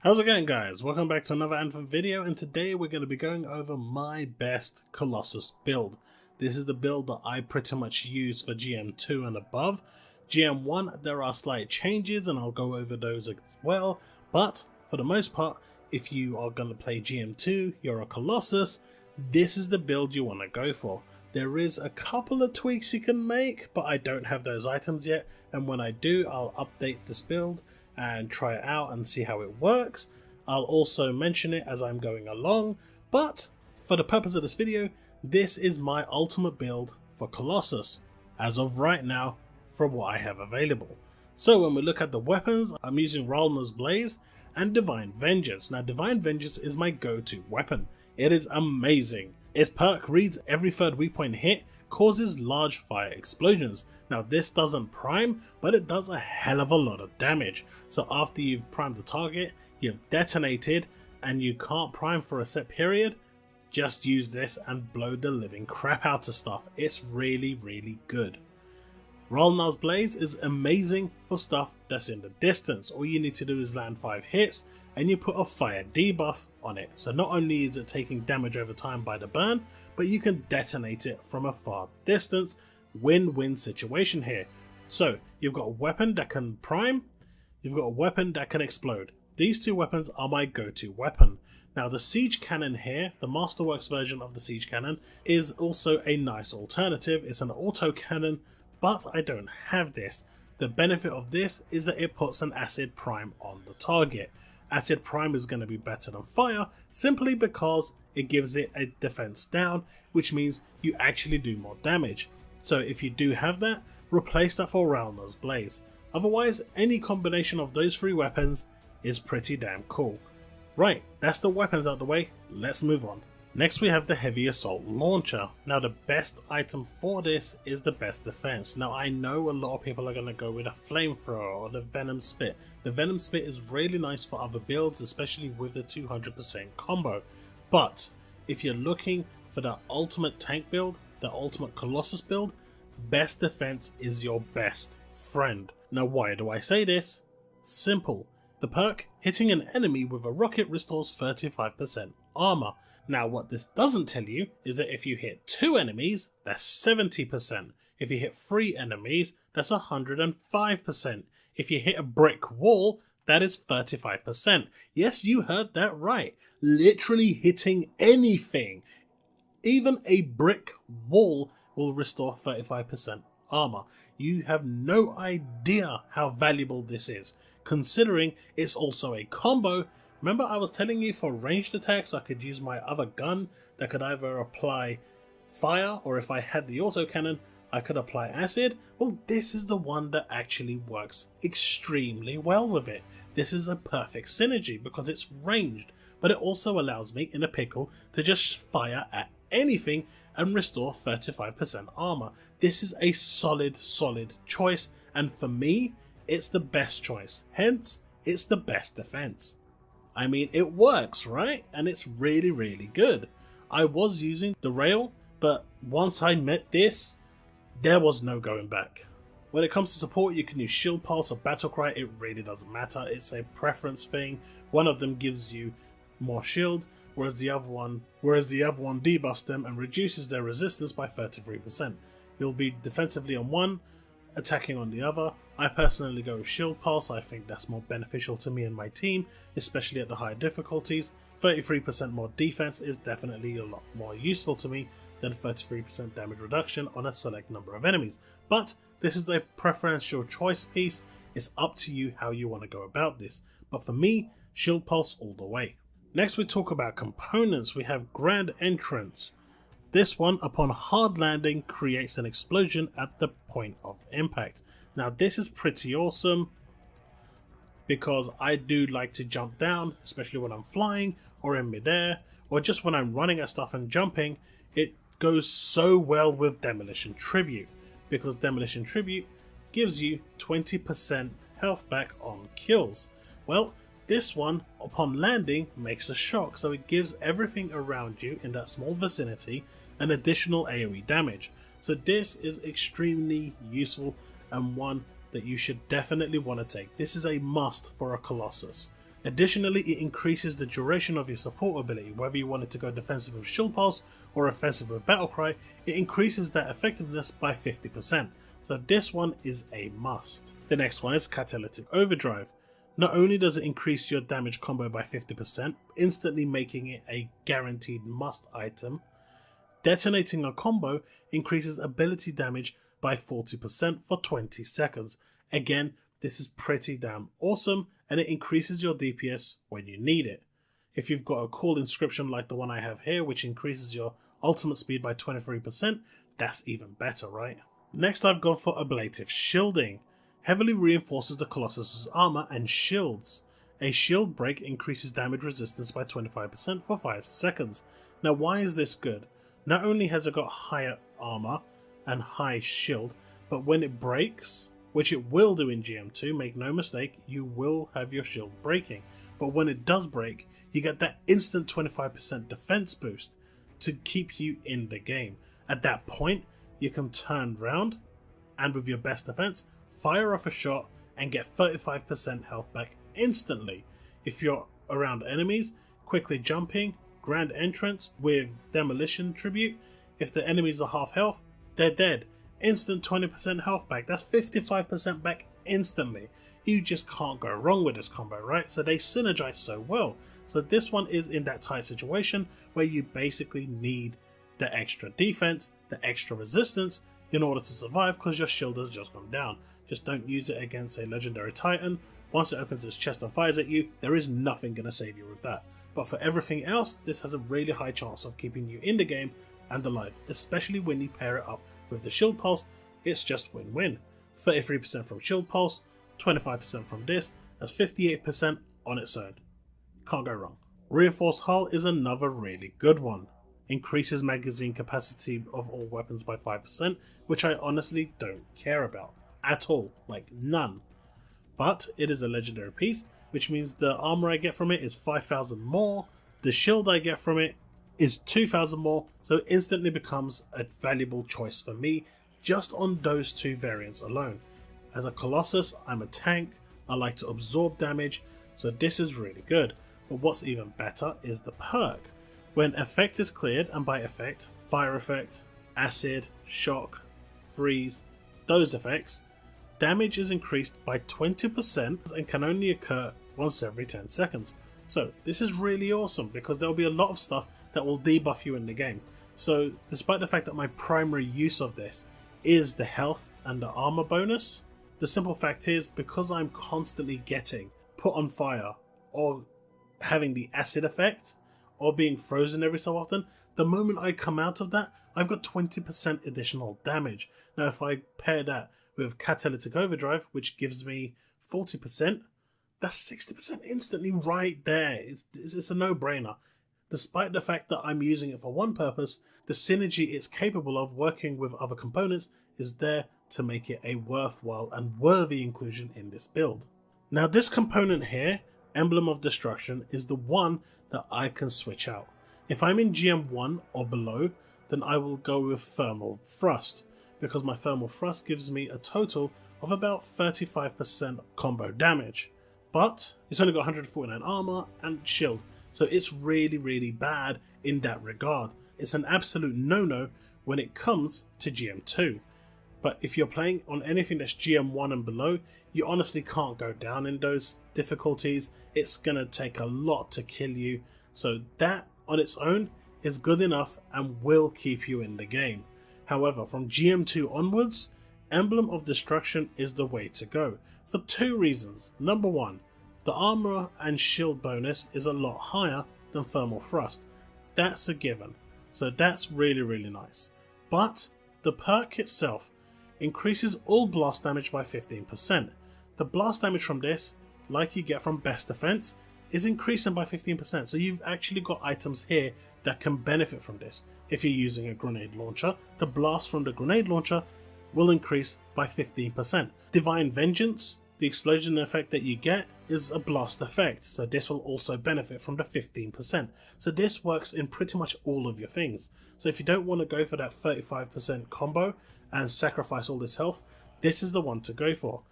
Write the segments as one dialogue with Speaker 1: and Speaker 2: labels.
Speaker 1: How's it going, guys? Welcome back to another Anthem video, and today we're going to be going over my best Colossus build. This is the build that I pretty much use for GM2 and above. GM1 there are slight changes and I'll go over those as well, but for the most part, if you are going to play GM2, you're a Colossus, this is the build you want to go for. There is a couple of tweaks you can make, but I don't have those items yet, and when I do, I'll update this build and try it out and see how it works. I'll also mention it as I'm going along, but for the purpose of this video, this is my ultimate build for Colossus as of right now from what I have available. So when we look at the weapons, I'm using Ralna's Blaze and Divine Vengeance. Now Divine Vengeance is my go-to weapon. It is amazing. Its perk reads every third weak point hit causes large fire explosions. Now this doesn't prime, but it does a hell of a lot of damage. So after you've primed the target, you've detonated, and you can't prime for a set period, just use this and blow the living crap out of stuff. It's really good. Ralna's Blaze is amazing for stuff that's in the distance. All you need to do is land 5 hits and you put a fire debuff on it. So not only is it taking damage over time by the burn, but you can detonate it from a far distance. Win-win situation here. So you've got a weapon that can prime, you've got a weapon that can explode. These two weapons are my go-to weapon. Now the Siege Cannon here, the Masterworks version of the Siege Cannon, is also a nice alternative. It's an auto cannon, but I don't have this. The benefit of this is that it puts an acid prime on the target. Acid prime is going to be better than fire simply because it gives it a defense down, which means you actually do more damage. So if you do have that, replace that for Ralna's Blaze. Otherwise, any combination of those three weapons is pretty damn cool. Right, that's the weapons out the way, let's move on. Next we have the Heavy Assault Launcher. Now the best item for this is the best defense. Now I know a lot of people are going to go with a Flamethrower or the Venom Spit. The Venom Spit is really nice for other builds, especially with the 200% combo. But if you're looking for the ultimate tank build, the ultimate Colossus build, best defense is your best friend. Now why do I say this? Simple. The perk, hitting an enemy with a rocket restores 35% armor. Now what this doesn't tell you is that if you hit 2 enemies, that's 70%. If you hit 3 enemies, that's 105%. If you hit a brick wall, that is 35%. Yes, you heard that right. Literally hitting anything. Even a brick wall will restore 35% armor. You have no idea how valuable this is, considering it's also a combo. Remember I was telling you for ranged attacks I could use my other gun that could either apply fire, or if I had the autocannon I could apply acid? Well, this is the one that actually works extremely well with it. This is a perfect synergy because it's ranged, but it also allows me in a pickle to just fire at anything and restore 35% armor. This is a solid choice, and for me it's the best choice, hence it's the best defense. I mean, it works, right? And it's really good. I was using the rail, but once I met this, there was no going back. When it comes to support, you can use Shield Pulse or Battle Cry. It really doesn't matter. It's a preference thing. One of them gives you more shield, whereas the other one debuffs them and reduces their resistance by 33%. You'll be defensively on one, attacking on the other. I personally go with Shield Pulse. I think that's more beneficial to me and my team, especially at the higher difficulties. 33% more defense is definitely a lot more useful to me than 33% damage reduction on a select number of enemies. But this is a preferential choice piece. It's up to you how you want to go about this. But for me, Shield Pulse all the way. Next we talk about components. We have Grand Entrance. This one, upon hard landing, creates an explosion at the point of impact. Now this is pretty awesome because I do like to jump down, especially when I'm flying or in midair, or just when I'm running at stuff and jumping. It goes so well with Demolition Tribute because Demolition Tribute gives you 20% health back on kills. Well, this one, upon landing, makes a shock, so it gives everything around you in that small vicinity an additional AoE damage. So this is extremely useful and one that you should definitely want to take. This is a must for a Colossus. Additionally, it increases the duration of your support ability. Whether you want it to go defensive with Shield Pulse or offensive with Battle Cry, it increases that effectiveness by 50%. So this one is a must. The next one is Catalytic Overdrive. Not only does it increase your damage combo by 50%, instantly making it a guaranteed must item, detonating a combo increases ability damage by 40% for 20 seconds. Again, this is pretty damn awesome, and it increases your DPS when you need it. If you've got a cool inscription like the one I have here, which increases your ultimate speed by 23%, that's even better, right? Next, I've gone for Ablative Shielding. Heavily reinforces the Colossus' armor and shields. A shield break increases damage resistance by 25% for 5 seconds. Now, why is this good? Not only has it got higher armor and high shield, but when it breaks, which it will do in GM2, make no mistake, you will have your shield breaking. But when it does break, you get that instant 25% defense boost to keep you in the game. At that point, you can turn round and with your best defense, fire off a shot and get 35% health back instantly. If you're around enemies, quickly jumping, grand entrance with demolition tribute, if the enemies are half health, they're dead. Instant 20% health back. That's 55% back instantly. You just can't go wrong with this combo, right? So they synergize so well. So this one is in that tight situation where you basically need the extra defense, the extra resistance in order to survive, because your shield has just gone down. Just don't use it against a legendary titan. Once it opens its chest and fires at you, there is nothing going to save you with that. But for everything else, this has a really high chance of keeping you in the game and alive, especially when you pair it up with the Shield Pulse. It's just win-win. 33% from Shield Pulse, 25% from this, that's 58% on its own. Can't go wrong. Reinforced Hull is another really good one. Increases magazine capacity of all weapons by 5%, which I honestly don't care about at all, like none. But it is a legendary piece, which means the armor I get from it is 5,000 more, the shield I get from it is 2,000 more, so it instantly becomes a valuable choice for me just on those two variants alone. As a Colossus, I'm a tank, I like to absorb damage, so this is really good. But what's even better is the perk. When effect is cleared, and by effect, fire effect, acid, shock, freeze, those effects, damage is increased by 20% and can only occur once every 10 seconds. So this is really awesome because there will be a lot of stuff that will debuff you in the game. So despite the fact that my primary use of this is the health and the armor bonus, the simple fact is, because I'm constantly getting put on fire or having the acid effect or being frozen every so often, the moment I come out of that, I've got 20% additional damage. Now if I pair that with Catalytic Overdrive, which gives me 40%, that's 60% instantly right there. It's a no-brainer. Despite the fact that I'm using it for one purpose, the synergy it's capable of working with other components is there to make it a worthwhile and worthy inclusion in this build. Now this component here, Emblem of Destruction, is the one that I can switch out. If I'm in GM1 or below, then I will go with Thermal Thrust, because my Thermal Thrust gives me a total of about 35% combo damage. But it's only got 149 armor and shield, so it's really bad in that regard. It's an absolute no-no when it comes to GM2. But if you're playing on anything that's GM1 and below, you honestly can't go down in those difficulties. It's gonna take a lot to kill you, so that on its own is good enough and will keep you in the game. However, from GM2 onwards, Emblem of Destruction is the way to go, for two reasons. Number one, the armor and shield bonus is a lot higher than Thermal Thrust. That's a given, so that's really nice. But the perk itself increases all blast damage by 15%. The blast damage from this, like you get from Best Defense, is increasing by 15%, so you've actually got items here that can benefit from this. If you're using a grenade launcher, the blast from the grenade launcher will increase by 15%. Divine Vengeance, the explosion effect that you get, is a blast effect, so this will also benefit from the 15%. So this works in pretty much all of your things. So if you don't want to go for that 35% combo and sacrifice all this health, this is the one to go for.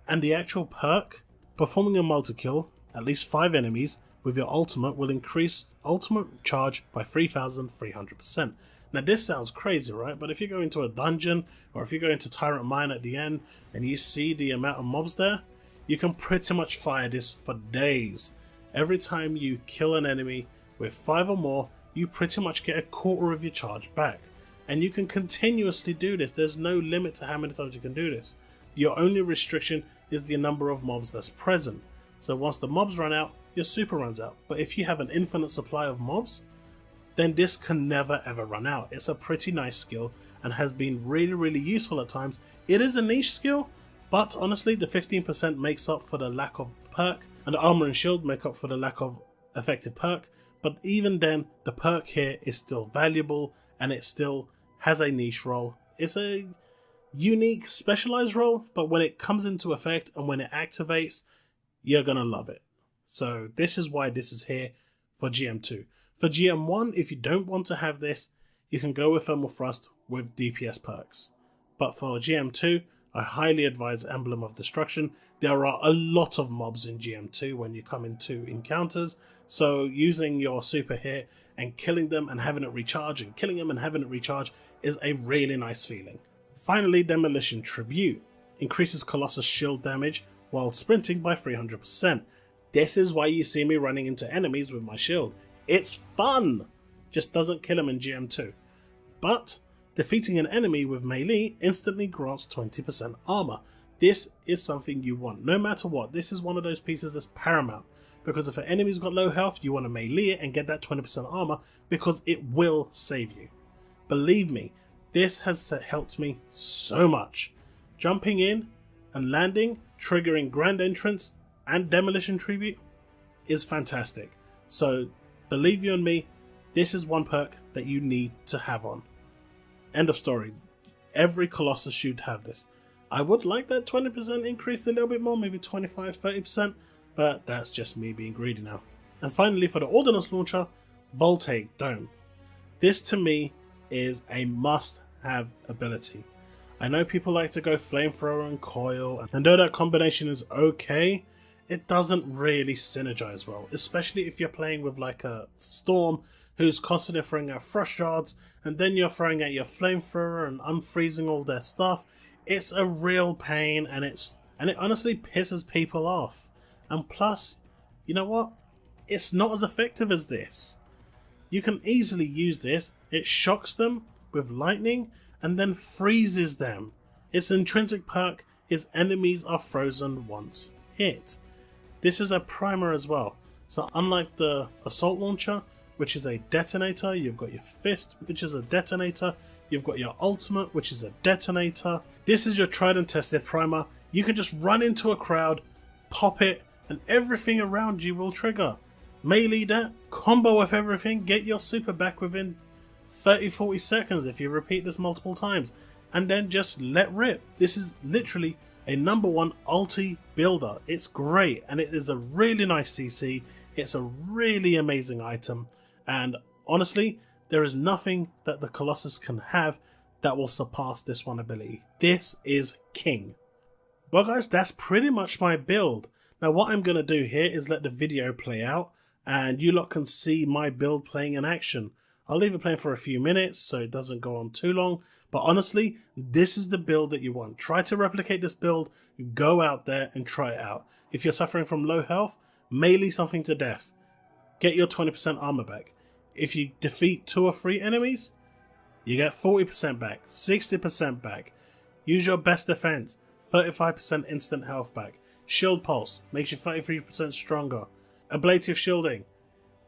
Speaker 1: And the actual perk, performing a multi-kill at least 5 enemies with your ultimate will increase ultimate charge by 3,300%. Now this sounds crazy, right? But if you go into a dungeon or if you go into Tyrant Mine at the end and you see the amount of mobs there, you can pretty much fire this for days. Every time you kill an enemy with 5 or more, you pretty much get a quarter of your charge back. And you can continuously do this. There's no limit to how many times you can do this. Your only restriction is the number of mobs that's present. So once the mobs run out, your super runs out. But if you have an infinite supply of mobs, then this can never ever run out. It's a pretty nice skill and has been really useful at times. It is a niche skill, but honestly the 15% makes up for the lack of perk, and the armor and shield make up for the lack of effective perk. But even then, the perk here is still valuable and it still has a niche role. It's a unique specialized role, but when it comes into effect and when it activates, you're gonna love it. So this is why this is here for GM2. For GM1, if you don't want to have this, you can go with Thermal Thrust with DPS perks. But for GM2, I highly advise Emblem of Destruction. There are a lot of mobs in GM2 when you come into encounters, so using your super here and killing them and having it recharge and killing them and having it recharge is a really nice feeling. Finally, Demolition Tribute increases Colossus shield damage while sprinting by 300%. This is why you see me running into enemies with my shield. It's fun! Just doesn't kill them in GM2. But defeating an enemy with melee instantly grants 20% armor. This is something you want, no matter what. This is one of those pieces that's paramount, because if an enemy's got low health, you want to melee it and get that 20% armor because it will save you. Believe me, this has helped me so much. Jumping in and landing, triggering Grand Entrance and Demolition Tribute is fantastic. So believe you and me, this is one perk that you need to have on. End of story. Every Colossus should have this. I would like that 20% increased a little bit more, maybe 25-30%, but that's just me being greedy now. And finally, for the Ordnance Launcher, Voltaic Dome. This to me is a must-have ability. I know people like to go Flamethrower and Coil, and though that combination is okay, it doesn't really synergize well, especially if you're playing with like a Storm who's constantly throwing out Frost Shards, and then you're throwing out your Flamethrower and unfreezing all their stuff. It's a real pain, and it honestly pisses people off. And plus, you know what? It's not as effective as this. You can easily use this. It shocks them with lightning and then freezes them. Its intrinsic perk is enemies are frozen once hit. This is a primer as well. So unlike the Assault Launcher, which is a detonator, you've got your Fist, which is a detonator, you've got your Ultimate, which is a detonator. This is your tried and tested primer. You can just run into a crowd, pop it, and everything around you will trigger. Melee that, combo with everything, get your super back within 30-40 seconds if you repeat this multiple times, and then just let rip. This is literally a #1 ulti builder. It's great, and it is a really nice CC. It's a really amazing item, and honestly, there is nothing that the Colossus can have that will surpass this one ability. This is king. Well guys, that's pretty much my build. Now what I'm going to do here is let the video play out, and you lot can see my build playing in action. I'll leave it playing for a few minutes so it doesn't go on too long, but honestly, this is the build that you want. Try to replicate this build, go out there and try it out. If you're suffering from low health, melee something to death. Get your 20% armor back. If you defeat 2 or 3 enemies, you get 40% back, 60% back. Use your best defense, 35% instant health back. Shield Pulse makes you 33% stronger. Ablative Shielding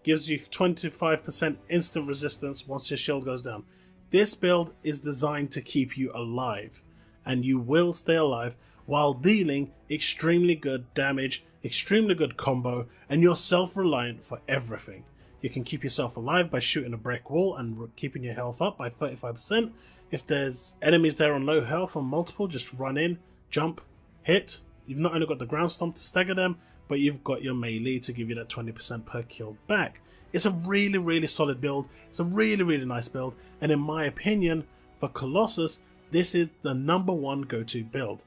Speaker 1: gives you 25% instant resistance once your shield goes down. This build is designed to keep you alive, and you will stay alive while dealing extremely good damage, extremely good combo, and you're self-reliant for everything. You can keep yourself alive by shooting a brick wall and keeping your health up by 35%. If there's enemies there on low health or multiple, just run in, jump, hit. You've not only got the ground stomp to stagger them, but you've got your melee to give you that 20% per kill back. It's a really solid build. It's a really nice build, and in my opinion, for Colossus, this is the #1 go-to build.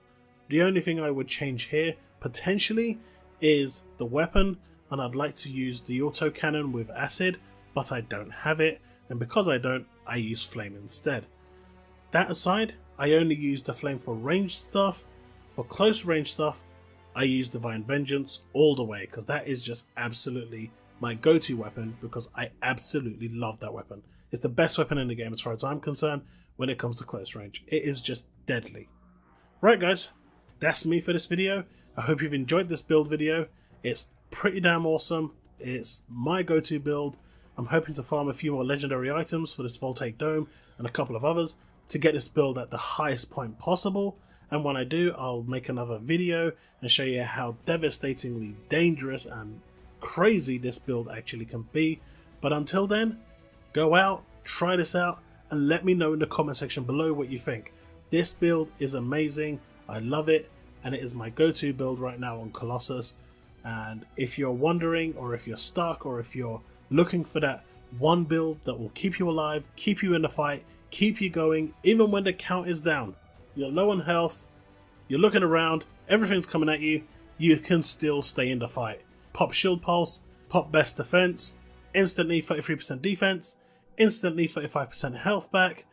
Speaker 1: The only thing I would change here, potentially, is the weapon. and I'd like to use the autocannon with acid, but I don't have it, and because I don't, I use flame instead. That aside, I only use the flame for ranged stuff. For close range stuff, I use Divine Vengeance all the way, because that is just absolutely my go-to weapon, because I absolutely love that weapon. It's the best weapon in the game as far as I'm concerned when it comes to close range. It is just deadly. Right guys, that's me for this video. I hope you've enjoyed this build video. It's pretty damn awesome. It's my go-to build. I'm hoping to farm a few more legendary items for this Voltaic Dome and a couple of others to get this build at the highest point possible. And when I do, I'll make another video and show you how devastatingly dangerous and crazy this build actually can be. But until then, go out, try this out, and let me know in the comment section below what you think. This build is amazing. I love it, and it is my go-to build right now on Colossus. And if you're wondering, or if you're stuck, or if you're looking for that one build that will keep you alive, keep you in the fight, keep you going, even when the count is down, you're low on health, you're looking around, everything's coming at you, you can still stay in the fight. Pop Shield Pulse, pop Best Defense, instantly 33% defense, instantly 35% health back,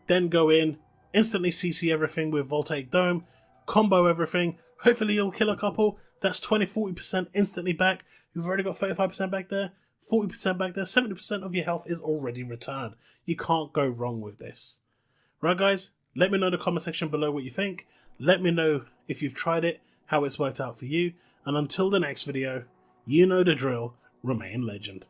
Speaker 1: then go in, instantly CC everything with Voltaic Dome, combo everything, hopefully you'll kill a couple. That's 20-40% instantly back. You've already got 35% back there, 40% back there, 70% of your health is already returned. You can't go wrong with this. Right guys, let me know in the comment section below what you think. Let me know if you've tried it, how it's worked out for you. And until the next video, you know the drill, remain legend.